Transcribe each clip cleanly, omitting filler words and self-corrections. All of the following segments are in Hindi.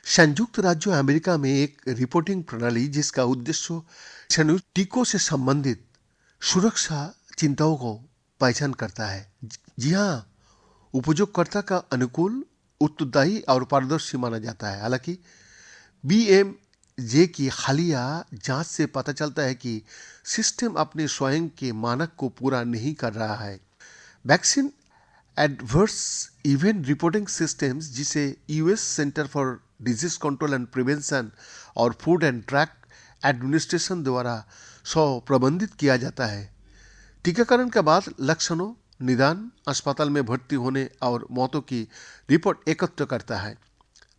संयुक्त राज्य अमेरिका में एक रिपोर्टिंग प्रणाली जिसका उद्देश्य संयुक्त टीकों से संबंधित सुरक्षा चिंताओं को पहचान करता है। जी हाँ, उपयोगकर्ता का अनुकूल, उत्तरदायी और पारदर्शी माना जाता है। हालांकि बीएमजे की हालिया जांच से पता चलता है कि सिस्टम अपने स्वयं के मानक को पूरा नहीं कर रहा है। Vaccine adverse event reporting systems, जिसे US Center for Disease Control and Prevention और फूड एंड ड्रग एडमिनिस्ट्रेशन द्वारा प्रबंधित किया जाता है, टीकाकरण के बाद लक्षणों, निदान, अस्पताल में भर्ती होने और मौतों की रिपोर्ट एकत्र करता है।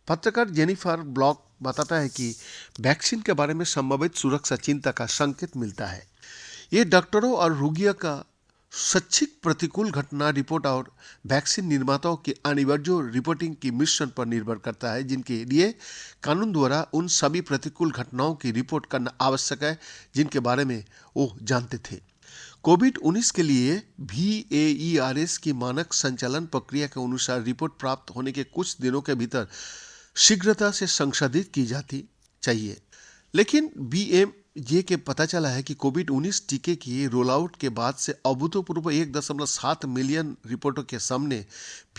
पत्रकार जेनिफर ब्लॉक बताता है कि वैक्सीन के बारे में संभावित सुरक्षा चिंता का संकेत मिलता है। ये डॉक्टरों और रोगियों का शैक्षिक प्रतिकूल घटना रिपोर्ट और वैक्सीन निर्माताओं के अनिवार्य रिपोर्टिंग की मिश्रण पर निर्भर करता है, जिनके लिए कानून द्वारा उन सभी प्रतिकूल घटनाओं की रिपोर्ट करना आवश्यक है जिनके बारे में वो जानते थे। कोविड-19 के लिए VAERS की मानक संचालन प्रक्रिया के अनुसार रिपोर्ट प्राप्त होने के कुछ दिनों के भीतर शीघ्रता से संशोधित की जाती चाहिए। लेकिन BMJ के पता चला है कि कोविड-19 टीके की रोल आउट के बाद से अभूतपूर्व 1.7 मिलियन रिपोर्टों के सामने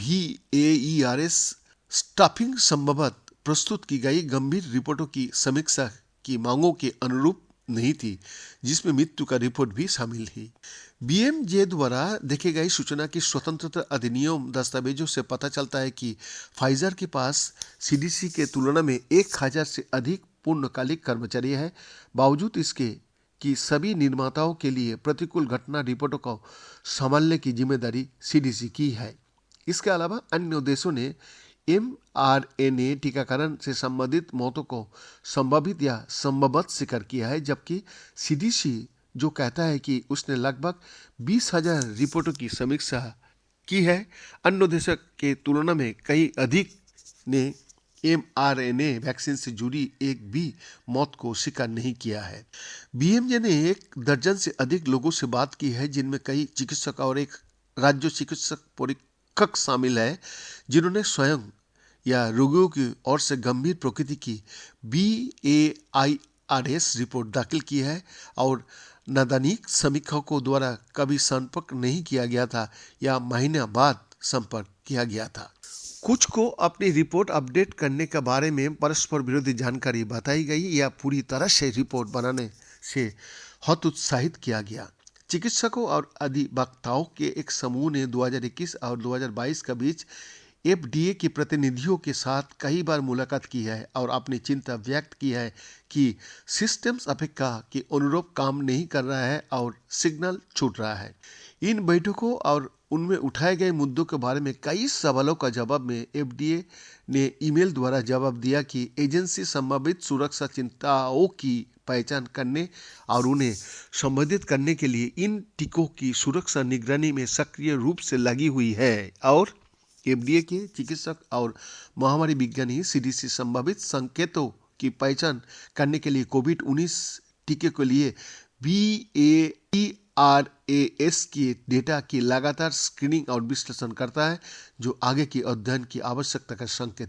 VAERS स्टाफिंग संभवतः प्रस्तुत की गई गंभीर रिपोर्टों की समीक्षा की मांगों के अनुरूप नहीं थी, जिसमें मृत्यु का रिपोर्ट भी शामिल है। BMJ द्वारा देखी गई सूचना की स्वतंत्रता अधिनियम दस्तावेजों से पता चलता है कि फाइजर के पास CDC के तुलना में 1000 से अधिक पूर्णकालिक कर्मचारी है। बावजूद इसके कि सभी निर्माताओं के लिए प्रतिकूल घटना रिपोर्टों को संभालने की जिम्मेदारी CDC की है। इसके अलावा अन्य देशों ने mRNA टीकाकरण से संबंधित मौतों को संभावित या संभवतः स्वीकार किया है, जबकि CDC जो कहता है कि उसने लगभग 20,000 रिपोर्टों की समीक्षा की है, अन्य देशों के तुलना में कई अधिक ने mRNA वैक्सीन से जुड़ी एक भी मौत को स्वीकार नहीं किया है। BMJ ने 1 दर्जन से अधिक लोगों से बात की है, जिनमें कई चिकित्सक और एक राज्य चिकित्सक परीक्षक शामिल है, जिन्होंने स्वयं या रोगियों की ओर से गंभीर प्रकृति की VAERS रिपोर्ट दाखिल की है और नैदानिक समीक्षकों द्वारा कभी संपर्क नहीं किया गया था या महीने बाद संपर्क किया गया था। कुछ को अपनी रिपोर्ट अपडेट करने के बारे में परस्पर विरोधी जानकारी बताई गई या पूरी तरह से रिपोर्ट बनाने से हतोत्साहित किया गया। चिकित्सकों और अधिवक्ताओं के एक समूह ने 2021 और 2022 के बीच FDA के प्रतिनिधियों के साथ कई बार मुलाकात की है और अपनी चिंता व्यक्त की है कि सिस्टम्स अपेक्षा के अनुरूप काम नहीं कर रहा है और सिग्नल छूट रहा है। इन बैठकों और उनमें उठाए गए मुद्दों के बारे में कई सवालों का जवाब में FDA ने ईमेल द्वारा जवाब दिया कि एजेंसी संभावित सुरक्षा चिंताओं की पहचान करने और उन्हें संबोधित करने के लिए इन टीकों की सुरक्षा निगरानी में सक्रिय रूप से लगी हुई है और FDA के चिकित्सक और महामारी विज्ञानी CDC संभावित संकेतों की पहचान करने के लिए कोविड-19 टीके के लिए VAERS के डेटा की लगातार स्क्रीनिंग और विश्लेषण करता है, जो आगे की अध्ययन की आवश्यकता का संकेत